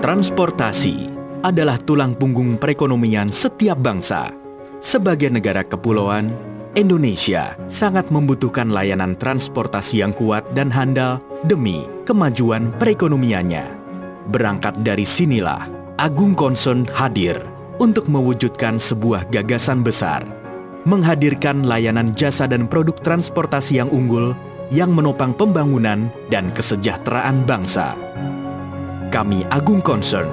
Transportasi adalah tulang punggung perekonomian setiap bangsa. Sebagai negara kepulauan, Indonesia sangat membutuhkan layanan transportasi yang kuat dan handal demi kemajuan perekonomiannya. Berangkat dari sinilah, Agung Concern hadir untuk mewujudkan sebuah gagasan besar, menghadirkan layanan jasa dan produk transportasi yang unggul yang menopang pembangunan dan kesejahteraan bangsa. Kami Agung Concern,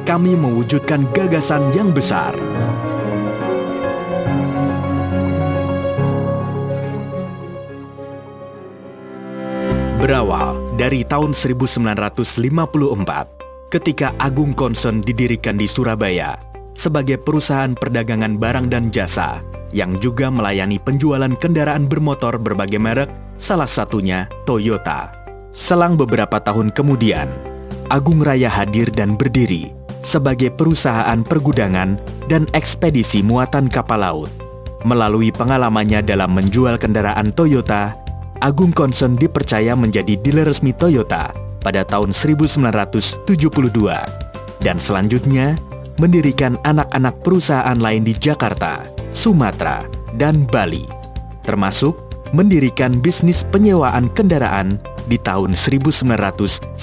kami mewujudkan gagasan yang besar. Berawal dari tahun 1954, ketika Agung Concern didirikan di Surabaya sebagai perusahaan perdagangan barang dan jasa yang juga melayani penjualan kendaraan bermotor berbagai merek, salah satunya Toyota. Selang beberapa tahun kemudian, Agung Raya hadir dan berdiri sebagai perusahaan pergudangan dan ekspedisi muatan kapal laut. Melalui pengalamannya dalam menjual kendaraan Toyota, Agung Concern dipercaya menjadi dealer resmi Toyota pada tahun 1972 dan selanjutnya mendirikan anak-anak perusahaan lain di Jakarta, Sumatera, dan Bali, termasuk mendirikan bisnis penyewaan kendaraan di tahun 1993.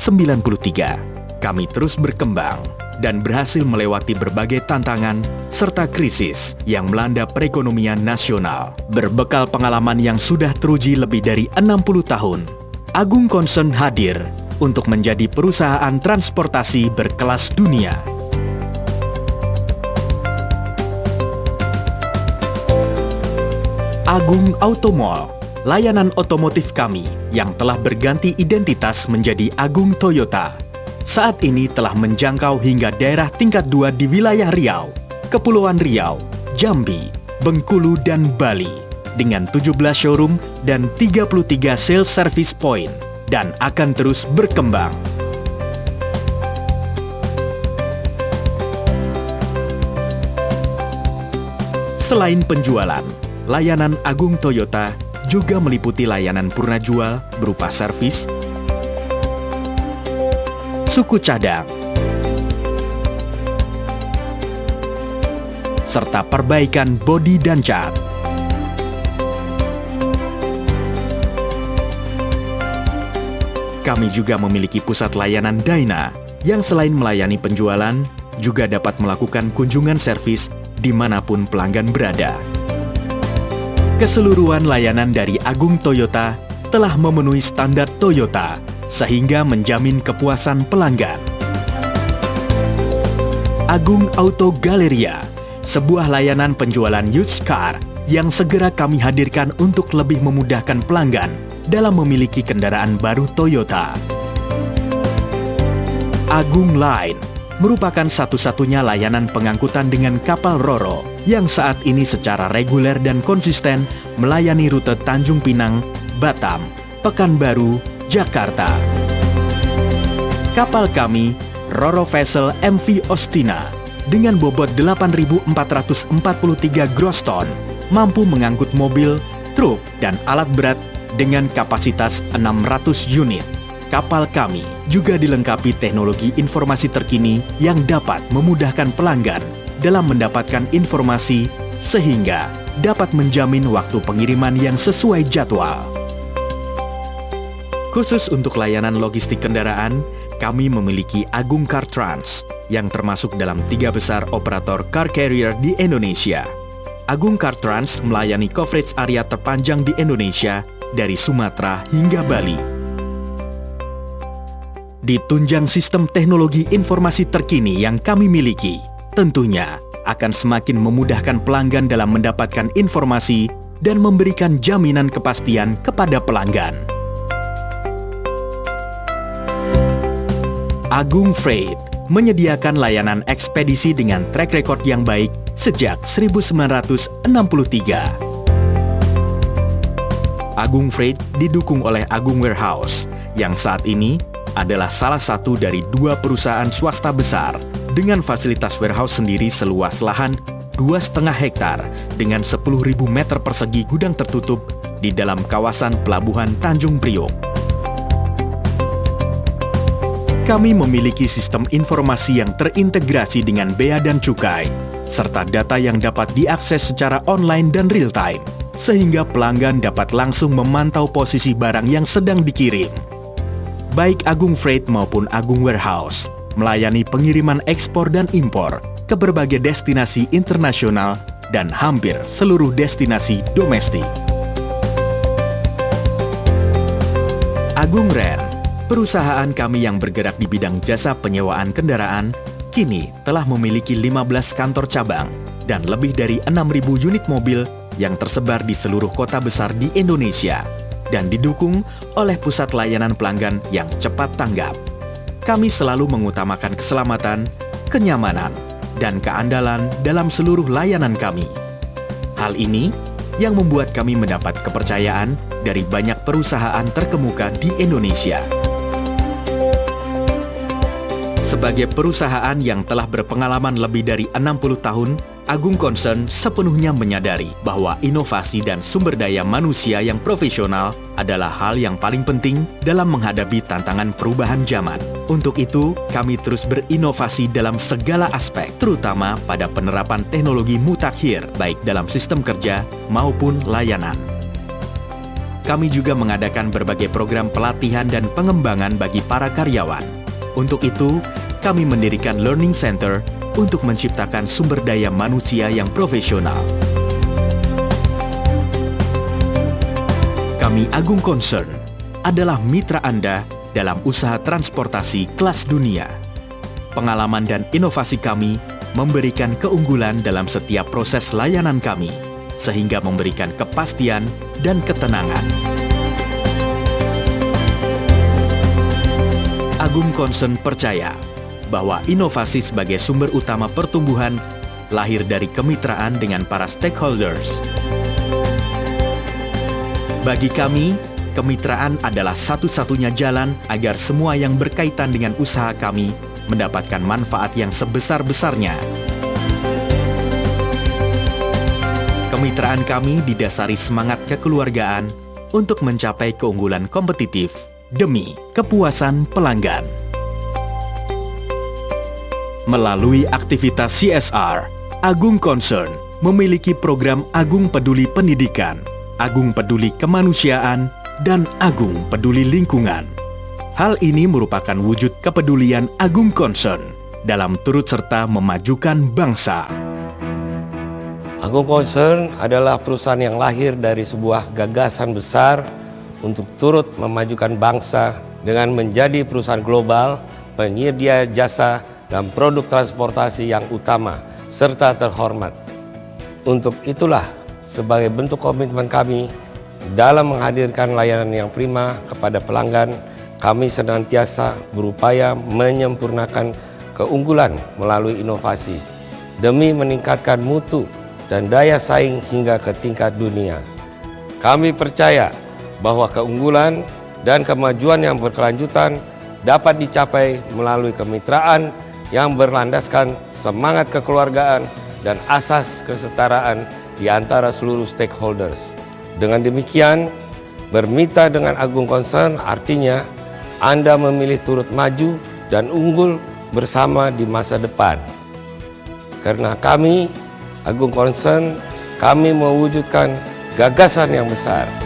Kami terus berkembang dan berhasil melewati berbagai tantangan serta krisis yang melanda perekonomian nasional. Berbekal pengalaman yang sudah teruji lebih dari 60 tahun, Agung Concern hadir untuk menjadi perusahaan transportasi berkelas dunia. Agung Automall, layanan otomotif kami yang telah berganti identitas menjadi Agung Toyota, saat ini telah menjangkau hingga daerah tingkat 2 di wilayah Riau, Kepulauan Riau, Jambi, Bengkulu, dan Bali, dengan 17 showroom dan 33 sales service point, dan akan terus berkembang. Selain penjualan, layanan Agung Toyota juga meliputi layanan purna jual berupa servis, suku cadang, serta perbaikan bodi dan cat. Kami juga memiliki pusat layanan Dyna yang selain melayani penjualan, juga dapat melakukan kunjungan servis dimanapun pelanggan berada. Keseluruhan layanan dari Agung Toyota telah memenuhi standar Toyota, sehingga menjamin kepuasan pelanggan. Agung Auto Galleria, sebuah layanan penjualan used car yang segera kami hadirkan untuk lebih memudahkan pelanggan dalam memiliki kendaraan baru Toyota. Agung Line merupakan satu-satunya layanan pengangkutan dengan kapal Ro-Ro yang saat ini secara reguler dan konsisten melayani rute Tanjung Pinang, Batam, Pekanbaru, Jakarta. Kapal kami, Ro-Ro Vessel MV Ostina, dengan bobot 8.443 gross ton, mampu mengangkut mobil, truk, dan alat berat dengan kapasitas 600 unit. Kapal kami juga dilengkapi teknologi informasi terkini yang dapat memudahkan pelanggan dalam mendapatkan informasi sehingga dapat menjamin waktu pengiriman yang sesuai jadwal. Khusus untuk layanan logistik kendaraan, kami memiliki Agung Car Trans yang termasuk dalam 3 besar operator car carrier di Indonesia. Agung Car Trans melayani coverage area terpanjang di Indonesia dari Sumatera hingga Bali. Ditunjang sistem teknologi informasi terkini yang kami miliki, tentunya akan semakin memudahkan pelanggan dalam mendapatkan informasi dan memberikan jaminan kepastian kepada pelanggan. Agung Freight menyediakan layanan ekspedisi dengan track record yang baik sejak 1963. Agung Freight didukung oleh Agung Warehouse yang saat ini adalah salah satu dari 2 perusahaan swasta besar dengan fasilitas warehouse sendiri seluas lahan 2,5 hektar dengan 10.000 meter persegi gudang tertutup di dalam kawasan Pelabuhan Tanjung Priok. Kami memiliki sistem informasi yang terintegrasi dengan Bea dan Cukai, serta data yang dapat diakses secara online dan real-time, sehingga pelanggan dapat langsung memantau posisi barang yang sedang dikirim. Baik Agung Freight maupun Agung Warehouse melayani pengiriman ekspor dan impor ke berbagai destinasi internasional dan hampir seluruh destinasi domestik. Agung Ren, perusahaan kami yang bergerak di bidang jasa penyewaan kendaraan, kini telah memiliki 15 kantor cabang dan lebih dari 6.000 unit mobil yang tersebar di seluruh kota besar di Indonesia dan didukung oleh pusat layanan pelanggan yang cepat tanggap. Kami selalu mengutamakan keselamatan, kenyamanan, dan keandalan dalam seluruh layanan kami. Hal ini yang membuat kami mendapat kepercayaan dari banyak perusahaan terkemuka di Indonesia. Sebagai perusahaan yang telah berpengalaman lebih dari 60 tahun, Agung Concern sepenuhnya menyadari bahwa inovasi dan sumber daya manusia yang profesional adalah hal yang paling penting dalam menghadapi tantangan perubahan zaman. Untuk itu, kami terus berinovasi dalam segala aspek, terutama pada penerapan teknologi mutakhir, baik dalam sistem kerja maupun layanan. Kami juga mengadakan berbagai program pelatihan dan pengembangan bagi para karyawan. Untuk itu, kami mendirikan Learning Center untuk menciptakan sumber daya manusia yang profesional. Kami Agung Concern adalah mitra Anda dalam usaha transportasi kelas dunia. Pengalaman dan inovasi kami memberikan keunggulan dalam setiap proses layanan kami, sehingga memberikan kepastian dan ketenangan. Agung Concern percaya bahwa inovasi sebagai sumber utama pertumbuhan lahir dari kemitraan dengan para stakeholders. Bagi kami, kemitraan adalah satu-satunya jalan agar semua yang berkaitan dengan usaha kami mendapatkan manfaat yang sebesar-besarnya. Kemitraan kami didasari semangat kekeluargaan untuk mencapai keunggulan kompetitif demi kepuasan pelanggan. Melalui aktivitas CSR, Agung Concern memiliki program Agung Peduli Pendidikan, Agung Peduli Kemanusiaan, dan Agung Peduli Lingkungan. Hal ini merupakan wujud kepedulian Agung Concern dalam turut serta memajukan bangsa. Agung Concern adalah perusahaan yang lahir dari sebuah gagasan besar untuk turut memajukan bangsa dengan menjadi perusahaan global, penyedia jasa, dan produk transportasi yang utama serta terhormat. Untuk itulah, sebagai bentuk komitmen kami dalam menghadirkan layanan yang prima kepada pelanggan, kami senantiasa berupaya menyempurnakan keunggulan melalui inovasi demi meningkatkan mutu dan daya saing hingga ke tingkat dunia. Kami percaya bahwa keunggulan dan kemajuan yang berkelanjutan dapat dicapai melalui kemitraan yang berlandaskan semangat kekeluargaan dan asas kesetaraan di antara seluruh stakeholders. Dengan demikian, bermitra dengan Agung Concern artinya Anda memilih turut maju dan unggul bersama di masa depan. Karena kami, Agung Concern, kami mewujudkan gagasan yang besar.